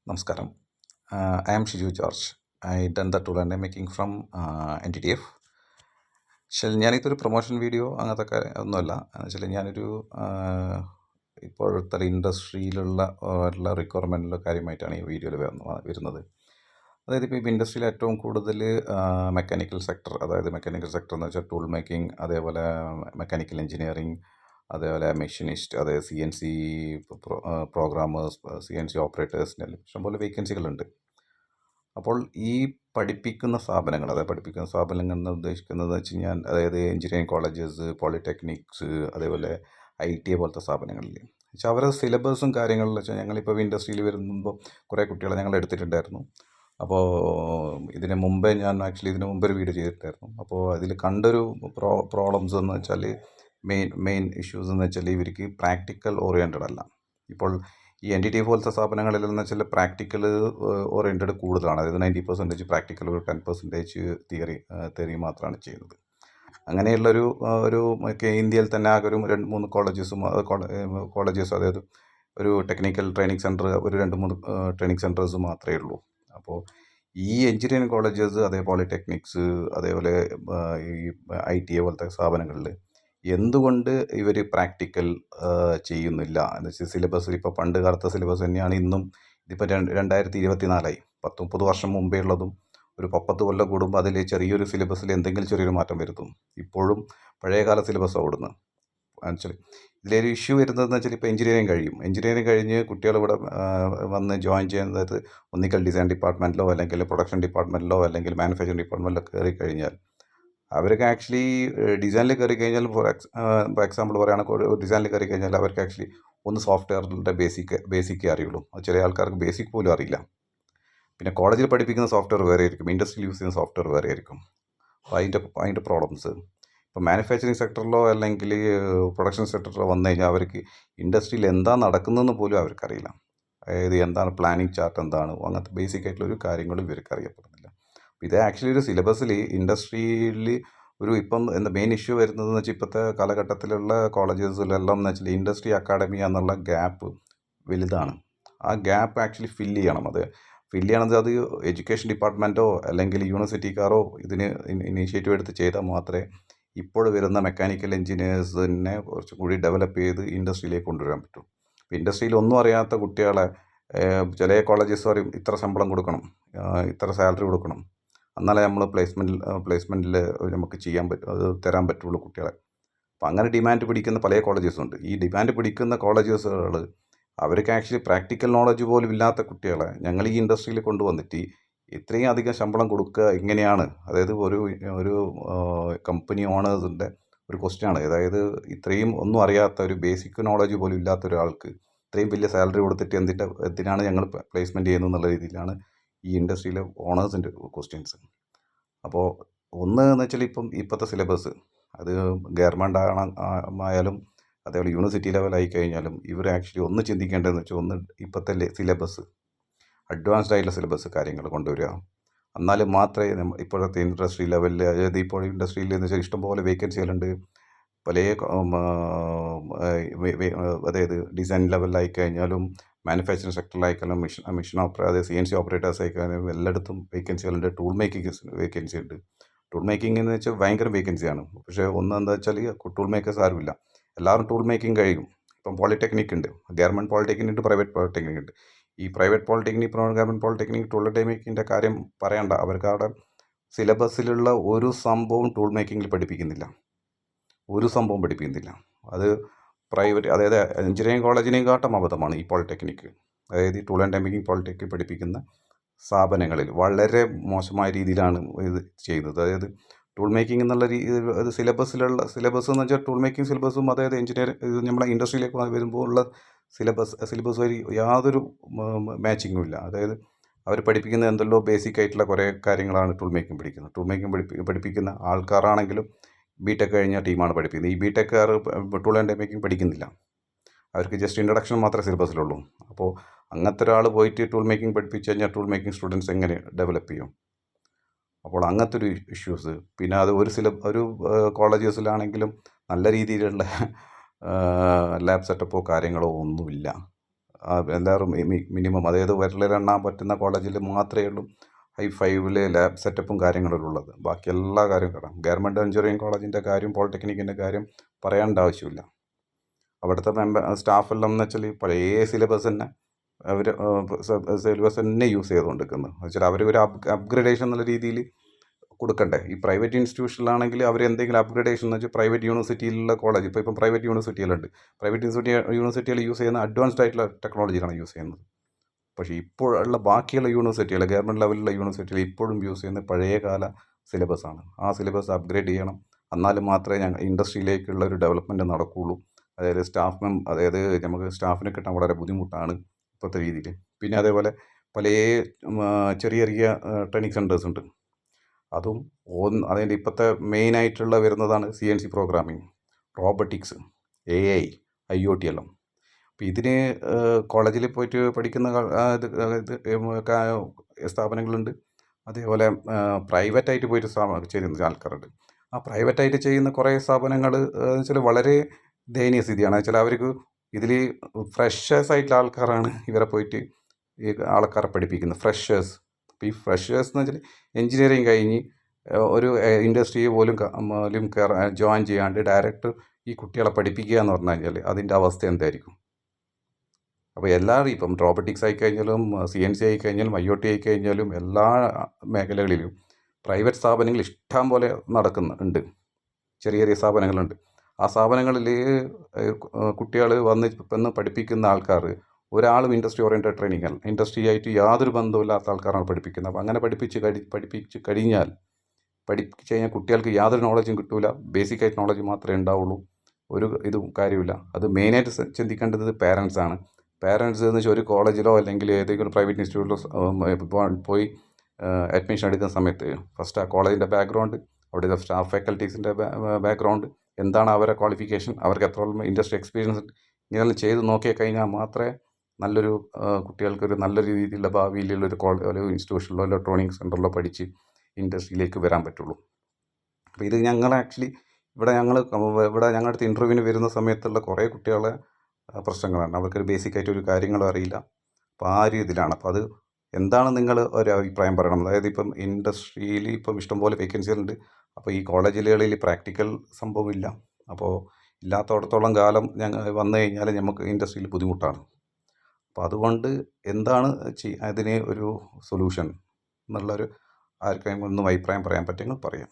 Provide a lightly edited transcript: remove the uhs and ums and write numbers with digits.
നമസ്കാരം. I am Shiju George. I done the tool and making from NTTF. പക്ഷേ ഞാനിതൊരു promotion video അങ്ങനത്തെ ഒന്നുമല്ല. എന്നുവെച്ചാൽ ഞാനൊരു ഇപ്പോഴത്തെ ഇൻഡസ്ട്രിയിലുള്ള റിക്വയർമെൻറ്റിലുള്ള കാര്യമായിട്ടാണ് ഈ വീഡിയോയിൽ വരുന്നത്. അതായത് ഇപ്പോൾ ഇൻഡസ്ട്രിയിൽ ഏറ്റവും കൂടുതൽ മെക്കാനിക്കൽ സെക്ടർ, അതായത് മെക്കാനിക്കൽ സെക്ടർ എന്ന് വെച്ചാൽ ടൂൾ മേക്കിംഗ്, അതേപോലെ മെക്കാനിക്കൽ എഞ്ചിനീയറിംഗ്, അതേപോലെ മെഷീനിസ്റ്റ്, അതായത് CNC പ്രോഗ്രാമേഴ്സ്, CNC ഓപ്പറേറ്റേഴ്സിന് ഇഷ്ടംപോലെ വേക്കൻസികളുണ്ട്. അപ്പോൾ ഈ പഠിപ്പിക്കുന്ന സ്ഥാപനങ്ങൾ, അതായത് പഠിപ്പിക്കുന്ന സ്ഥാപനങ്ങൾ എന്ന് ഉദ്ദേശിക്കുന്നത് വെച്ച് കഴിഞ്ഞാൽ, അതായത് എഞ്ചിനീയറിംഗ് കോളേജസ്, പോളിടെക്നിക്സ്, അതേപോലെ ITA പോലത്തെ സ്ഥാപനങ്ങളിൽ വെച്ചാൽ അവരുടെ സിലബസും കാര്യങ്ങളിൽ വെച്ചാൽ ഞങ്ങളിപ്പോൾ ഇൻഡസ്ട്രിയിൽ വരുമ്പോൾ കുറേ കുട്ടികളെ ഞങ്ങൾ എടുത്തിട്ടുണ്ടായിരുന്നു. അപ്പോൾ ഇതിന് മുമ്പേ ഞാൻ ഇതിന് മുമ്പ് ഒരു വീഡിയോ ചെയ്തിട്ടുണ്ടായിരുന്നു. അപ്പോൾ അതിൽ കണ്ടൊരു പ്രോബ്ലംസ് എന്ന് വെച്ചാൽ മെയിൻ ഇഷ്യൂസ് എന്ന് വെച്ചാൽ ഇവർക്ക് പ്രാക്ടിക്കൽ ഓറിയൻറ്റഡ് അല്ല. ഇപ്പോൾ ഈ NTTF പോലത്തെ സ്ഥാപനങ്ങളിലെന്ന് വെച്ചാൽ പ്രാക്ടിക്കൽ ഓറിയൻറ്റഡ് കൂടുതലാണ്. അതായത് 90% പ്രാക്ടിക്കൽ, ഒരു 10% തിയറി മാത്രമാണ് ചെയ്യുന്നത്. അങ്ങനെയുള്ളൊരു ഇന്ത്യയിൽ തന്നെ ആകെ ഒരു 2-3 കോളേജസ്, അതായത് ഒരു ടെക്നിക്കൽ ട്രെയിനിങ് സെൻറ്റർ, ഒരു 2-3 ട്രെയിനിങ് സെൻറ്റേഴ്സ് മാത്രമേ ഉള്ളൂ. അപ്പോൾ ഈ എഞ്ചിനീയറിംഗ് കോളേജസ്, അതേ പോളിടെക്നിക്സ്, അതേപോലെ ഈ ITA പോലത്തെ സ്ഥാപനങ്ങളിൽ എന്തുകൊണ്ട് ഇവർ പ്രാക്ടിക്കൽ ചെയ്യുന്നില്ല എന്ന് വെച്ചാൽ സിലബസ് ഇപ്പോൾ പണ്ട് കാലത്തെ സിലബസ് തന്നെയാണ് ഇന്നും. ഇതിപ്പോൾ 2024 10-30 വർഷം മുമ്പേ ഉള്ളതും ഒരു 10 കൊല്ലം കൂടുമ്പോൾ അതിൽ ചെറിയൊരു സിലബസിൽ എന്തെങ്കിലും ചെറിയൊരു മാറ്റം വരുത്തും. ഇപ്പോഴും പഴയകാല സിലബസ് ഓടുന്നു. ആക്ച്വലി ഇതിലൊരു ഇഷ്യൂ വരുന്നതെന്ന് വെച്ചാൽ ഇപ്പോൾ എഞ്ചിനീയറിംഗ് കഴിഞ്ഞ് കുട്ടികൾ ഇവിടെ വന്ന് ജോയിൻ ചെയ്യുന്നത് ഒന്നിക്കൽ ഡിസൈൻ ഡിപ്പാർട്ട്മെൻറ്റിലോ അല്ലെങ്കിൽ പ്രൊഡക്ഷൻ ഡിപ്പാർട്ട്മെൻറ്റിലോ അല്ലെങ്കിൽ മാനുഫാക്ചറിങ് ഡിപ്പാർട്ട്മെൻറ്റിലോ കയറി കഴിഞ്ഞാൽ അവർക്ക് ആക്ച്വലി ഡിസൈനിൽ കയറി കഴിഞ്ഞാൽ, ഫോർ എക്സാമ്പിൾ പറയുകയാണെങ്കിൽ ഡിസൈനിൽ കയറി കഴിഞ്ഞാൽ അവർക്ക് ആക്ച്വലി ഒന്ന് സോഫ്റ്റ്വെയറിൻ്റെ ബേസിക്കേ അറിയുള്ളൂ. ചില ആൾക്കാർക്ക് ബേസിക് പോലും അറിയില്ല. പിന്നെ കോളേജിൽ പഠിപ്പിക്കുന്ന സോഫ്റ്റ്വെയർ വേറെ ആയിരിക്കും, ഇൻഡസ്ട്രിയിൽ യൂസ് ചെയ്യുന്ന സോഫ്റ്റ്വെയർ വേറെ ആയിരിക്കും. അപ്പോൾ അതിൻ്റെ പ്രോബ്ലംസ് ഇപ്പോൾ മാനുഫാക്ചറിങ് സെക്ടറിലോ അല്ലെങ്കിൽ പ്രൊഡക്ഷൻ സെക്ടറിലോ വന്നു കഴിഞ്ഞാൽ അവർക്ക് ഇൻഡസ്ട്രിയിൽ എന്താ നടക്കുന്നതെന്ന് പോലും അവർക്കറിയില്ല. അതായത് എന്താണ് പ്ലാനിങ് ചാർട്ട്, എന്താണ്, അങ്ങനത്തെ ബേസിക് ആയിട്ടുള്ള ഒരു കാര്യങ്ങളും ഇവർക്ക് അറിയപ്പെടുന്നില്ല. ഇത് ആക്ച്വലി ഒരു സിലബസിൽ ഇൻഡസ്ട്രിയിൽ ഇപ്പം എന്താ മെയിൻ ഇഷ്യൂ വരുന്നതെന്ന് വെച്ചാൽ ഇപ്പോഴത്തെ കാലഘട്ടത്തിലുള്ള കോളേജസിലെല്ലാം എന്ന് വെച്ചാൽ ഇൻഡസ്ട്രി അക്കാഡമി എന്നുള്ള ഗ്യാപ്പ് വലുതാണ്. ആ ഗ്യാപ്പ് ആക്ച്വലി ഫില്ല് ചെയ്യണം. അത് എഡ്യൂക്കേഷൻ ഡിപ്പാർട്ട്മെൻറ്റോ അല്ലെങ്കിൽ യൂണിവേഴ്സിറ്റിക്കാരോ ഇതിന് ഇനീഷ്യേറ്റീവ് എടുത്ത് ചെയ്താൽ മാത്രമേ ഇപ്പോൾ വരുന്ന മെക്കാനിക്കൽ എഞ്ചിനീയേഴ്സിനെ കുറച്ചും കൂടി ഡെവലപ്പ് ചെയ്ത് ഇൻഡസ്ട്രിയിലേക്ക് കൊണ്ടുവരാൻ പറ്റും. ഇപ്പോൾ ഇൻഡസ്ട്രിയിൽ ഒന്നും അറിയാത്ത കുട്ടികളെ ചില കോളേജസ് പറയും ഇത്ര ശമ്പളം കൊടുക്കണം, ഇത്ര സാലറി കൊടുക്കണം, എന്നാലേ നമ്മൾ പ്ലേസ്മെൻറ്റിൽ നമുക്ക് അത് തരാൻ പറ്റുള്ളൂ കുട്ടികളെ. അപ്പോൾ അങ്ങനെ ഡിമാൻഡ് പിടിക്കുന്ന പല കോളേജസുണ്ട്. ഈ ഡിമാൻഡ് പിടിക്കുന്ന കോളേജസുകൾ അവർക്ക് ആക്ച്വലി പ്രാക്ടിക്കൽ നോളജ് പോലും ഇല്ലാത്ത കുട്ടികളെ ഞങ്ങൾ ഈ ഇൻഡസ്ട്രിയിൽ കൊണ്ടുവന്നിട്ട് ഇത്രയും അധികം ശമ്പളം കൊടുക്കുക എങ്ങനെയാണ്? അതായത് ഒരു കമ്പനി ഓണേഴ്സിൻ്റെ ഒരു ക്വസ്റ്റ്യനാണ്. അതായത് ഇത്രയും ഒന്നും അറിയാത്ത, ഒരു ബേസിക് നോളജ് പോലും ഇല്ലാത്ത ഒരാൾക്ക് ഇത്രയും വലിയ സാലറി കൊടുത്തിട്ട് എന്തിനാണ് ഞങ്ങൾ പ്ലേസ്മെൻറ്റ് ചെയ്യുന്നത് എന്നുള്ള രീതിയിലാണ് ഈ ഇൻഡസ്ട്രിയിലെ ഓണേഴ്സിൻ്റെ ക്വസ്റ്റ്യൻസ്. അപ്പോൾ എന്ന് വെച്ചാൽ ഇപ്പോഴത്തെ സിലബസ് അത് ഗവൺമെൻറ് ആയാലും അതേപോലെ യൂണിവേഴ്സിറ്റി ലെവലായി കഴിഞ്ഞാലും ഇവർ ആക്ച്വലി ഒന്ന് ചിന്തിക്കേണ്ടതെന്ന് വെച്ചാൽ, ഇപ്പോഴത്തെ സിലബസ് അഡ്വാൻസ്ഡ് ആയിട്ടുള്ള സിലബസ് കാര്യങ്ങൾ കൊണ്ടുവരിക. എന്നാലും മാത്രമേ ഇപ്പോഴത്തെ ഇൻഡസ്ട്രി ലെവലിൽ, അതായത് ഇപ്പോൾ ഇൻഡസ്ട്രിയിൽ എന്ന് വെച്ചാൽ ഇഷ്ടംപോലെ വേക്കൻസികളുണ്ട്. പല അതായത് ഡിസൈൻ ലെവലിലായി കഴിഞ്ഞാലും മാനുഫാക്ചറിങ് സെക്ടറിലായിക്കാലും അതായത് CNC ഓപ്പറേറ്റേഴ്സ് ആയിക്കാലും എല്ലായിടത്തും വേക്കൻസികളുണ്ട്. ടൂൾ മേക്കിംഗ് വേക്കൻസി ഉണ്ട്. ടൂൾ മേക്കിംഗ് എന്ന് വെച്ചാൽ ഭയങ്കര വേക്കൻസിയാണ്. പക്ഷേ എന്താ വെച്ചാൽ ടൂൾ മേക്കേഴ്സ് ആരുമില്ല. എല്ലാവരും ടൂൾ മേക്കിംഗ് കഴിയും. ഇപ്പം പോളിടെക്നിക് ഉണ്ട്, ഗവൺമെൻറ് പോളിടെക്നിക് ഉണ്ട്, പ്രൈവറ്റ് പോളിടെക്നിക് ഉണ്ട്. ഈ private polytechnic, government polytechnic tool മേക്കിങ്ങിൻ്റെ കാര്യം പറയണ്ട. അവർക്ക് അവിടെ സിലബസിലുള്ള ഒരു സംഭവം ടൂൾ മേക്കിങ്ങിൽ പഠിപ്പിക്കുന്നില്ല. അത് പ്രൈവറ്റ്, അതായത് എഞ്ചിനീയറിംഗ് കോളേജിനെക്കാട്ടും അബദ്ധമാണ് ഈ പോളിടെക്നിക്ക്. അതായത് ഈ ടൂൾ ആൻഡ് മേക്കിംഗ് പോളിടെക്നിക് പഠിപ്പിക്കുന്ന സ്ഥാപനങ്ങളിൽ വളരെ മോശമായ രീതിയിലാണ് ഇത് ചെയ്യുന്നത്. അതായത് ടൂൾ മേക്കിംഗ് എന്നുള്ള അത് സിലബസ് എന്ന് വെച്ചാൽ ടൂൾ മേക്കിംഗ് സിലബസും, അതായത് നമ്മളെ ഇൻഡസ്ട്രിയിലേക്ക് വരുമ്പോൾ ഉള്ള സിലബസ് വഴി യാതൊരു മാച്ചിങ്ങും ഇല്ല. അതായത് അവർ പഠിപ്പിക്കുന്ന എന്തെല്ലോ ബേസിക് ആയിട്ടുള്ള കുറേ കാര്യങ്ങളാണ് ടൂൾ മേക്കിംഗ് പഠിക്കുന്നത്. ടൂൾ മേക്കിംഗ് പഠിപ്പിക്കുന്ന ആൾക്കാരാണെങ്കിലും BTech കഴിഞ്ഞ ടീമാണ് പഠിപ്പിക്കുന്നത്. ഈ BTechകാർ ടൂൾ ആൻഡ് മേക്കിംഗ് പഠിക്കുന്നില്ല. അവർക്ക് ജസ്റ്റ് ഇൻട്രഡക്ഷൻ മാത്രമേ സിലബസിലുള്ളൂ. അപ്പോൾ അങ്ങനത്തെ ഒരാൾ പോയിട്ട് ടൂൾ മേക്കിംഗ് പഠിപ്പിച്ച് കഴിഞ്ഞാൽ ടൂൾ മേക്കിംഗ് സ്റ്റുഡൻസ് എങ്ങനെ ഡെവലപ്പ് ചെയ്യും? അപ്പോൾ അങ്ങനത്തെ ഒരു ഇഷ്യൂസ്. പിന്നെ അത് ഒരു കോളേജസിലാണെങ്കിലും നല്ല രീതിയിലുള്ള ലാബ് സെറ്റപ്പോ കാര്യങ്ങളോ ഒന്നുമില്ല. എല്ലാവരും മിനിമം അതായത് വിരലിലെണ്ണാൻ പറ്റുന്ന കോളേജിൽ മാത്രമേ ഉള്ളൂ ഹൈ 5 ലാബ് സെറ്റപ്പും കാര്യങ്ങളും ഉള്ളത്. ബാക്കി എല്ലാ കാര്യവും കാണാം. ഗവൺമെൻറ് എഞ്ചിനീയറിംഗ് കോളേജിൻ്റെ കാര്യം പോളിടെക്നിക്കിൻ്റെ കാര്യം പറയേണ്ട ആവശ്യമില്ല. അവിടുത്തെ സ്റ്റാഫെല്ലാം എന്ന് വെച്ചാൽ പഴയ സിലബസ് തന്നെ അവർ സിലബസ് തന്നെ യൂസ് ചെയ്തുകൊണ്ടിരിക്കുന്നത്. എന്ന് വെച്ചാൽ അവർ ഒരു അപ്ഗ്രഡേഷൻ എന്നുള്ള രീതിയിൽ കൊടുക്കണ്ടേ. ഈ പ്രൈവറ്റ് ഇൻസ്റ്റിറ്റ്യൂഷനിലാണെങ്കിൽ അവർ എന്തെങ്കിലും അപ്ഗ്രഡേഷൻ എന്ന് വെച്ചാൽ പ്രൈവറ്റ് യൂണിവേഴ്സിറ്റിയിലുള്ള കോളേജ് ഇപ്പം പ്രൈവറ്റ് യൂണിവേഴ്സിറ്റിയിലുണ്ട്. പ്രൈവറ്റ് യൂണിവേഴ്സിറ്റികൾ യൂസ് ചെയ്യുന്ന അഡ്വാൻസ്ഡ് ആയിട്ടുള്ള ടെക്നോളജിയാണ് യൂസ് ചെയ്യുന്നത്. പക്ഷേ ഇപ്പോഴുള്ള ബാക്കിയുള്ള യൂണിവേഴ്സിറ്റികൾ ഗവൺമെൻറ് ലെവലിലുള്ള യൂണിവേഴ്സിറ്റികൾ ഇപ്പോഴും യൂസ് ചെയ്യുന്ന പഴയകാല സിലബസാണ്. ആ സിലബസ് അപ്ഗ്രേഡ് ചെയ്യണം. എന്നാലും മാത്രമേ ഞങ്ങൾ ഇൻഡസ്ട്രിയിലേക്കുള്ള ഒരു ഡെവലപ്മെൻറ്റ് നടക്കുകയുള്ളൂ. അതായത് അതായത് നമുക്ക് സ്റ്റാഫിനെ കിട്ടാൻ വളരെ ബുദ്ധിമുട്ടാണ് ഇപ്പോഴത്തെ രീതിയിൽ. പിന്നെ അതേപോലെ പല ചെറിയ ചെറിയ ട്രെയിനിങ് സെൻറ്റേഴ്സ് ഉണ്ട്. അതും അതിൻ്റെ ഇപ്പോഴത്തെ മെയിനായിട്ടുള്ള വരുന്നതാണ് CNC programming, robotics, AI, IoT എല്ലാം. അപ്പോൾ ഇതിന് കോളേജിൽ പോയിട്ട് പഠിക്കുന്ന സ്ഥാപനങ്ങളുണ്ട്. അതേപോലെ പ്രൈവറ്റായിട്ട് പോയിട്ട് ചെയ്യുന്ന ആൾക്കാരുണ്ട്. ആ പ്രൈവറ്റായിട്ട് ചെയ്യുന്ന കുറേ സ്ഥാപനങ്ങൾ എന്ന് വെച്ചാൽ വളരെ ദയനീയ സ്ഥിതിയാണ്. വെച്ചാൽ അവർക്ക് ഇതിൽ ഫ്രഷേഴ്സ് ആയിട്ടുള്ള ആൾക്കാരാണ് ഇവരെ പോയിട്ട് ഈ ആൾക്കാരെ പഠിപ്പിക്കുന്നത്. ഫ്രഷേഴ്സ്. അപ്പോൾ ഈ ഫ്രഷേഴ്സ് എന്ന് വെച്ചാൽ എൻജിനീയറിങ് കഴിഞ്ഞ് ഒരു ഇൻഡസ്ട്രി പോലും ജോയിൻ ചെയ്യാണ്ട് ഡയറക്റ്റ് ഈ കുട്ടികളെ പഠിപ്പിക്കുക എന്ന് പറഞ്ഞു കഴിഞ്ഞാൽ അതിൻ്റെ അവസ്ഥ എന്തായിരിക്കും? അപ്പോൾ എല്ലാവരും ഇപ്പം റോബോട്ടിക്സ് ആയിക്കഴിഞ്ഞാലും CNC ആയിക്കഴിഞ്ഞാലും IoT ആയിക്കഴിഞ്ഞാലും എല്ലാ മേഖലകളിലും പ്രൈവറ്റ് സ്ഥാപനങ്ങൾ ഇഷ്ടം പോലെ ഉണ്ട്. ചെറിയ ചെറിയ സ്ഥാപനങ്ങളുണ്ട്. ആ സ്ഥാപനങ്ങളിൽ കുട്ടികൾ വന്ന് പഠിപ്പിക്കുന്ന ആൾക്കാർ ഒരാളും ഇൻഡസ്ട്രി ഓറിയൻറ്റഡ് ട്രെയിനിങ് ഇൻഡസ്ട്രി ആയിട്ട് യാതൊരു ബന്ധമില്ലാത്ത ആൾക്കാരാണ് പഠിപ്പിക്കുന്നത്. അപ്പോൾ അങ്ങനെ പഠിപ്പിച്ച് കഴിഞ്ഞാൽ കുട്ടികൾക്ക് യാതൊരു നോളജും കിട്ടില്ല. ബേസിക്കായിട്ട് നോളജ് മാത്രമേ ഉണ്ടാവുള്ളൂ. ഒരു ഇതും കാര്യമില്ല. അത് മെയിനായിട്ട് ചിന്തിക്കേണ്ടത് പേരൻസാണ്. പേരൻസ് എന്ന് വെച്ചാൽ ഒരു കോളേജിലോ അല്ലെങ്കിൽ ഏതെങ്കിലും പ്രൈവറ്റ് ഇൻസ്റ്റിറ്റ്യൂട്ടിലോ പോയി അഡ്മിഷൻ എടുക്കുന്ന സമയത്ത് ഫസ്റ്റ് ആ കോളേജിൻ്റെ ബാക്ക്ഗ്രൗണ്ട്, അവിടുത്തെ സ്റ്റാഫ് ഫാക്കൽറ്റീസിൻ്റെ ബാക്ക്ഗ്രൗണ്ട്, എന്താണ് അവരുടെ ക്വാളിഫിക്കേഷൻ, അവർക്ക് എത്രത്തോളം ഇൻഡസ്ട്രി എക്സ്പീരിയൻസ്, ഇങ്ങനെയെല്ലാം ചെയ്ത് നോക്കിക്കഴിഞ്ഞാൽ മാത്രമേ നല്ലൊരു കുട്ടികൾക്കൊരു നല്ല രീതിയിലുള്ള ഭാവിയിലുള്ള ഒരു ഇൻസ്റ്റിറ്റ്യൂഷനിലോ ഇലക്ട്രോണിക് സെൻറ്ററിലോ പഠിച്ച് ഇൻഡസ്ട്രിയിലേക്ക് വരാൻ പറ്റുള്ളൂ. അപ്പോൾ ഇത് ഞങ്ങൾ ആക്ച്വലി ഇവിടെ ഞങ്ങളുടെ അടുത്ത് ഇൻ്റർവ്യൂവിന് വരുന്ന സമയത്തുള്ള കുറേ കുട്ടികളെ പ്രശ്നങ്ങളാണ്. അവർക്കൊരു ബേസിക്കായിട്ട് ഒരു കാര്യങ്ങളും അറിയില്ല. അപ്പോൾ ആ ഒരു ഇതിലാണ്. അപ്പോൾ അത് എന്താണ് നിങ്ങൾ ഒരു അഭിപ്രായം പറയണം. അതായത് ഇപ്പം ഇൻഡസ്ട്രിയിൽ ഇപ്പം ഇഷ്ടംപോലെ വേക്കൻസികളുണ്ട്. അപ്പോൾ ഈ കോളേജുകളിൽ പ്രാക്ടിക്കൽ സംഭവമില്ല. അപ്പോൾ ഇല്ലാത്തടത്തോളം കാലം വന്നു കഴിഞ്ഞാൽ നമുക്ക് ഇൻഡസ്ട്രിയിൽ ബുദ്ധിമുട്ടാണ്. അപ്പോൾ അതുകൊണ്ട് എന്താണ് അതിന് ഒരു സൊല്യൂഷൻ എന്നുള്ളൊരു ആർക്കെങ്കിലും ഒന്നും അഭിപ്രായം പറയാൻ പറ്റുമെങ്കിൽ പറയാം.